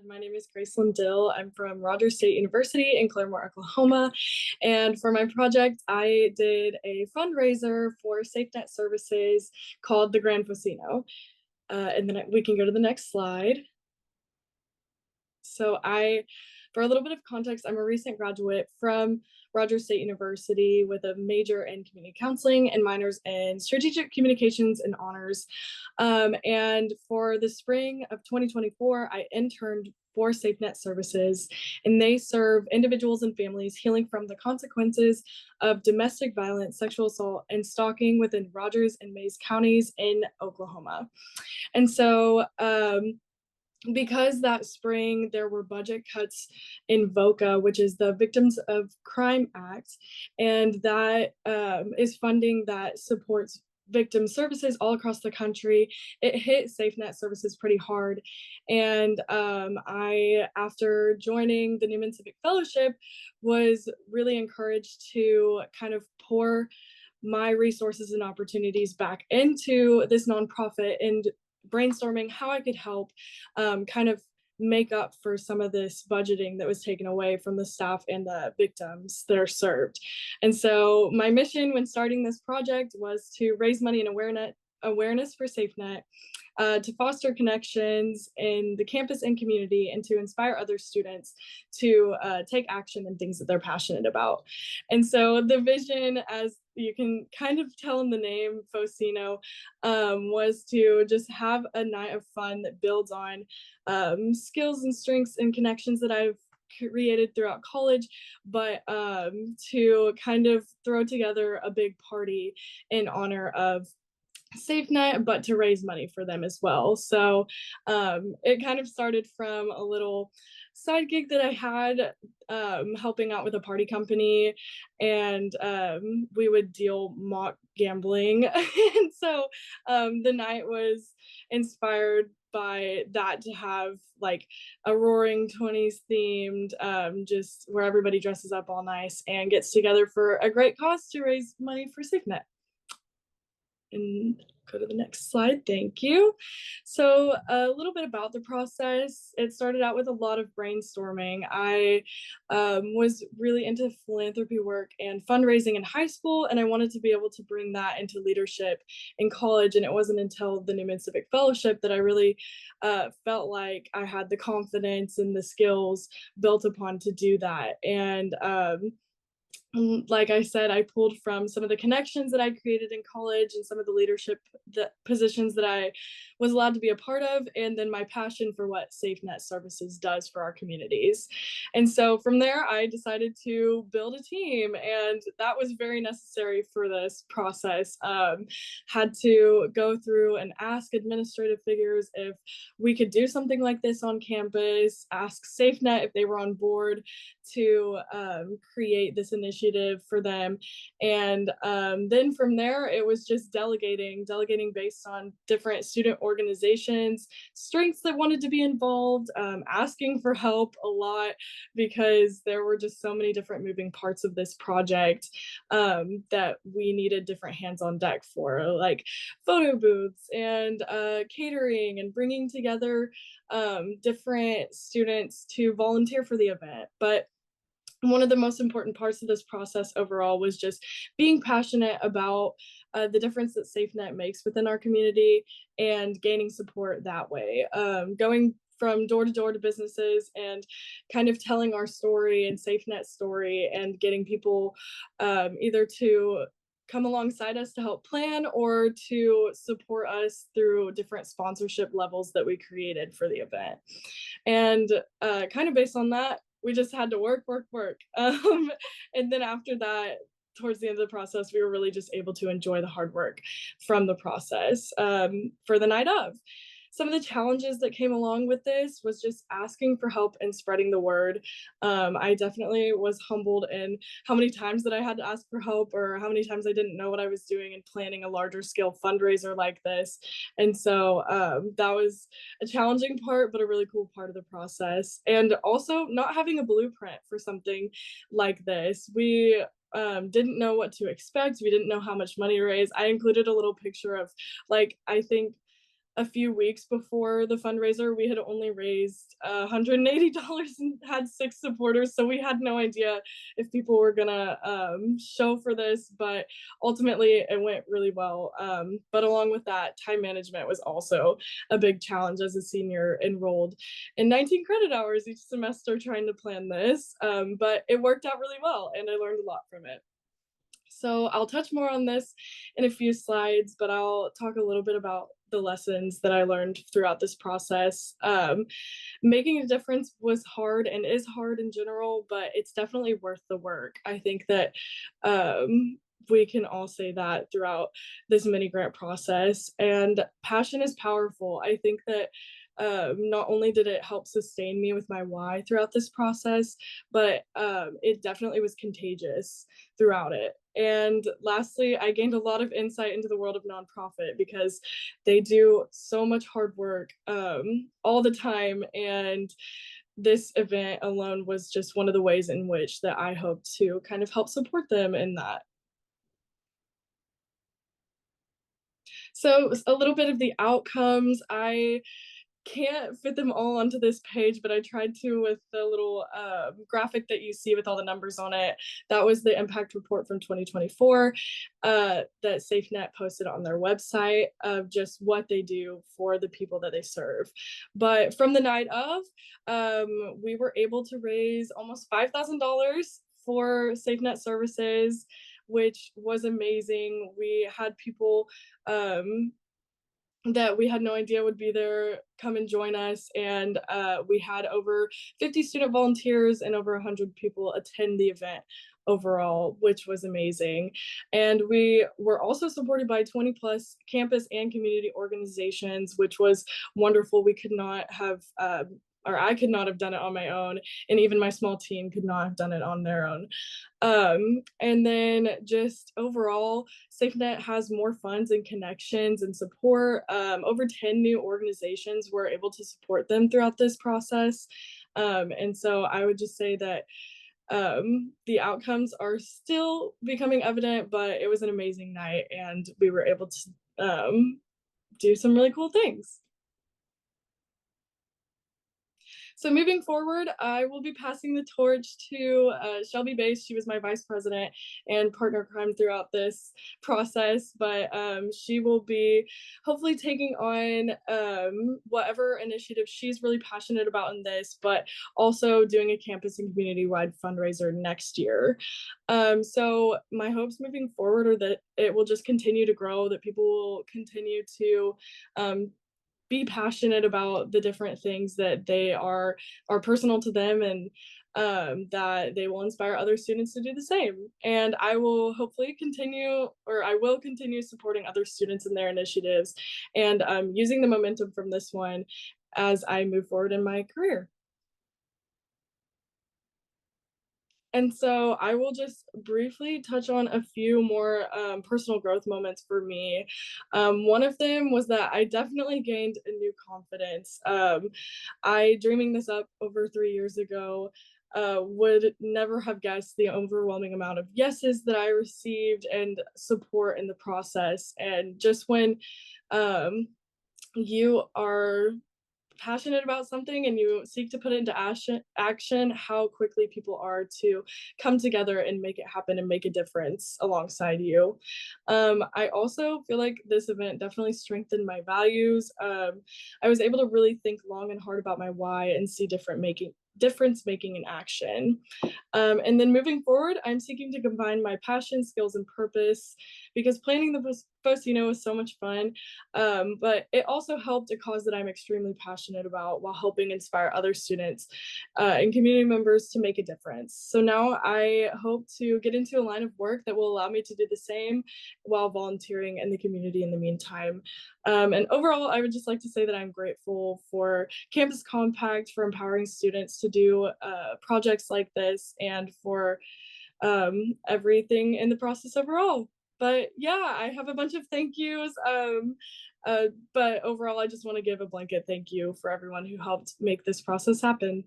My name is Gracelyn Dill. I'm from Rogers State University in Claremore, Oklahoma. And for my project, I did a fundraiser for SafeNet services called the Grand Fauxsino. And then we can go to the next slide. For a little bit of context, I'm a recent graduate from Rogers State University with a major in community counseling and minors in strategic communications and honors. And for the spring of 2024, I interned for SafeNet Services, and they serve individuals and families healing from the consequences of domestic violence, sexual assault, and stalking within Rogers and Mays counties in Oklahoma. And so, because that spring there were budget cuts in VOCA, which is the Victims of Crime Act, and that is funding that supports victim services all across the country. It hit SafeNet services pretty hard. And I, after joining the Newman Civic Fellowship, was really encouraged to kind of pour my resources and opportunities back into this nonprofit and brainstorming how I could help kind of make up for some of this budgeting that was taken away from the staff and the victims that are served. And so my mission when starting this project was to raise money and awareness for SafeNet, to foster connections in the campus and community, and to inspire other students to take action in things that they're passionate about. And so the vision, as you can kind of tell in the name, Fauxsino, was to just have a night of fun that builds on skills and strengths and connections that I've created throughout college, but to kind of throw together a big party in honor of SafeNet, but to raise money for them as well. So it kind of started from a little side gig that I had, helping out with a party company, and we would deal mock gambling. And so the night was inspired by that, to have like a Roaring 20s themed, just where everybody dresses up all nice and gets together for a great cause to raise money for SafeNet. And go to the next slide. Thank you. So a little bit about the process. It started out with a lot of brainstorming. I was really into philanthropy work and fundraising in high school, and I wanted to be able to bring that into leadership in college. And it wasn't until the Newman Civic Fellowship that I really felt like I had the confidence and the skills built upon to do that. And like I said, I pulled from some of the connections that I created in college and some of the leadership positions that I was allowed to be a part of, and then my passion for what SafeNet Services does for our communities. And so from there, I decided to build a team, and that was very necessary for this process. Had to go through and ask administrative figures if we could do something like this on campus, ask SafeNet if they were on board to create this initiative for them. And then from there, it was just delegating based on different student organizations, strengths that wanted to be involved, asking for help a lot, because there were just so many different moving parts of this project that we needed different hands on deck for, like photo booths and catering and bringing together different students to volunteer for the event. But one of the most important parts of this process overall was just being passionate about the difference that SafeNet makes within our community and gaining support that way. Going from door to door to businesses and kind of telling our story and SafeNet story, and getting people either to come alongside us to help plan or to support us through different sponsorship levels that we created for the event. And kind of based on that, we just had to work. And then after that, towards the end of the process, we were really just able to enjoy the hard work from the process for the night of. Some of the challenges that came along with this was just asking for help and spreading the word. I definitely was humbled in how many times that I had to ask for help, or how many times I didn't know what I was doing in planning a larger scale fundraiser like this. And so that was a challenging part, but a really cool part of the process. And also not having a blueprint for something like this. We didn't know what to expect. We didn't know how much money to raise. I included a little picture of, like, I think a few weeks before the fundraiser, we had only raised $180 and had 6 supporters. So we had no idea if people were gonna show for this, but ultimately it went really well. But along with that, time management was also a big challenge as a senior enrolled in 19 credit hours each semester trying to plan this. But it worked out really well and I learned a lot from it. So I'll touch more on this in a few slides, but I'll talk a little bit about the lessons that I learned throughout this process. Making a difference was hard and is hard in general, but it's definitely worth the work. I think that we can all say that throughout this mini grant process. And passion is powerful. I think that not only did it help sustain me with my why throughout this process, but it definitely was contagious throughout it. And lastly, I gained a lot of insight into the world of nonprofit because they do so much hard work all the time. And this event alone was just one of the ways in which that I hope to kind of help support them in that. So a little bit of the outcomes. I can't fit them all onto this page, but I tried to with the little graphic that you see with all the numbers on it. That was the impact report from 2024 that SafeNet posted on their website of just what they do for the people that they serve. But from the night of, we were able to raise almost $5,000 for SafeNet services, which was amazing. We had people that we had no idea would be there come and join us, and we had over 50 student volunteers and over 100 people attend the event overall, which was amazing. And we were also supported by 20 plus campus and community organizations, which was wonderful. We could not have or I could not have done it on my own, and even my small team could not have done it on their own. And then just overall, SafeNet has more funds and connections and support. Over 10 new organizations were able to support them throughout this process. And so I would just say that the outcomes are still becoming evident, but it was an amazing night and we were able to do some really cool things. So moving forward, I will be passing the torch to Shelby Bass. She was my vice president and partner crime throughout this process, but she will be hopefully taking on whatever initiative she's really passionate about in this, but also doing a campus and community-wide fundraiser next year. So my hopes moving forward are that it will just continue to grow, that people will continue to be passionate about the different things that they are personal to them, and that they will inspire other students to do the same. And I will hopefully continue, or I will continue supporting other students in their initiatives and using the momentum from this one as I move forward in my career. And so I will just briefly touch on a few more personal growth moments for me. One of them was that I definitely gained a new confidence. I, dreaming this up over 3 years ago, would never have guessed the overwhelming amount of yeses that I received and support in the process. And just when you are passionate about something and you seek to put it into action, how quickly people are to come together and make it happen and make a difference alongside you. I also feel like this event definitely strengthened my values. I was able to really think long and hard about my why and see difference making in action. And then moving forward, I'm seeking to combine my passion, skills, and purpose because planning the Fauxsino was so much fun. But it also helped a cause that I'm extremely passionate about while helping inspire other students and community members to make a difference. So now I hope to get into a line of work that will allow me to do the same while volunteering in the community in the meantime. And overall, I would just like to say that I'm grateful for Campus Compact, for empowering students to do projects like this, and for everything in the process overall. But yeah, I have a bunch of thank yous. But overall, I just want to give a blanket thank you for everyone who helped make this process happen.